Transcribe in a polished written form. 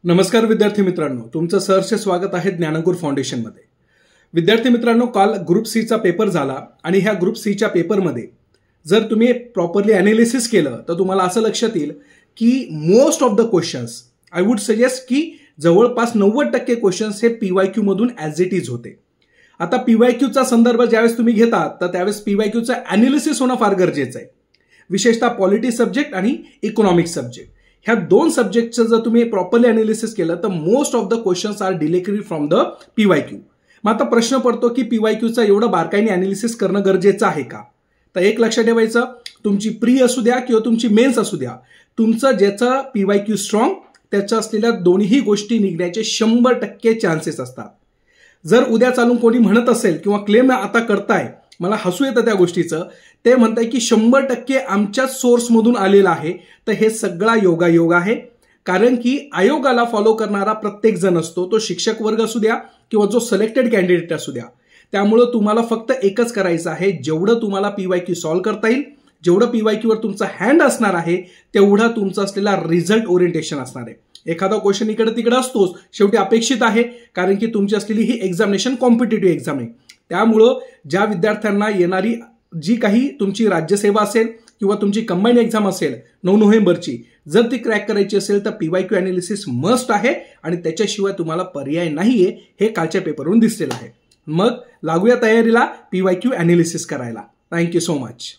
नमस्कार विद्यार्थी मित्रांनो, तुमचं सहर्ष स्वागत आहे ज्ञानगुर फाउंडेशनमध्ये। विद्यार्थी मित्रांनो, काल ग्रुप सी चा पेपर झाला आणि ह्या ग्रुप सी च्या पेपरमध्ये जर तुम्ही प्रॉपरली एनालिसिस केलं तर तुम्हाला असं लक्षात येईल की most of the questions I would suggest की जवळपास 90% क्वेश्चन्स हे पीवायक्यू मधून ॲज इट इज होते। आता पीवायक्यू चा संदर्भ ज्यावेळेस तुम्ही घेता तर त्यावेळेस पीवायक्यू चा एनालिसिस होणं फार गरजेचं आहे, विशेषतः पॉलिटी सब्जेक्ट आणि इकॉनॉमिक सब्जेक्ट। ह्या दोन सब्जेक्टचं जर तुम्ही प्रॉपरली एनालिसिस केलं तर most of the questions are directly from the PYQ. मग आता प्रश्न पडतो की पीवायक्यूचा एवढं बारकाईने एनालिसिस करणं गरजेचं आहे का? तर एक लक्षात ठेवायचं, तुमची प्री असू द्या किंवा तुमची मेन्स असू द्या, तुमचं ज्याचं पीवायक्यू स्ट्रॉंग त्याच्या असलेल्या दोन्ही गोष्टी निघण्याचे 100% चान्सेस असतात। जर उद्या चालून कोणी म्हणत असेल किंवा क्लेम आता करताय, मला हसू येतं त्या गोष्टीचं, ते म्हणताय की 100% आमच्याच सोर्समधून आलेलं आहे, तर हे सगळा योगायोग आहे। कारण की आयोगाला फॉलो करणारा प्रत्येक जण असतो, तो शिक्षक वर्ग असू द्या किंवा जो सिलेक्टेड कॅन्डिडेट असू द्या। त्यामुळे तुम्हाला फक्त एकच करायचं आहे, जेवढं तुम्हाला पीवायक्यू सॉल्व्ह करता येईल, जेवढं पीवायक्यूवर तुमचा हँड असणार आहे, तेवढा तुमचा असलेला रिझल्ट ओरिएंटेशन असणार आहे। एखादा क्वेश्चन इकडे तिकडे असतोच, शेवटी अपेक्षित आहे, कारण की तुमची असलेली ही एक्झामिनेशन कॉम्पिटिटिव्ह एक्झाम आहे। त्यामुळं ज्या विद्यार्थ्यांना येणारी जी काही तुमची राज्यसेवा असेल किंवा तुमची कंबाईन एक्झाम असेल 9 नोव्हेंबरची, जर ती क्रॅक करायची असेल तर पीवायक्यू एनालिसिस मस्ट आहे आणि त्याच्याशिवाय तुम्हाला पर्याय नाहीये, हे कालच्या पेपरवरून दिसलेलं आहे। मग लागूया तयारीला पीवायक्यू एनालिसिस करायला। Thank you so much.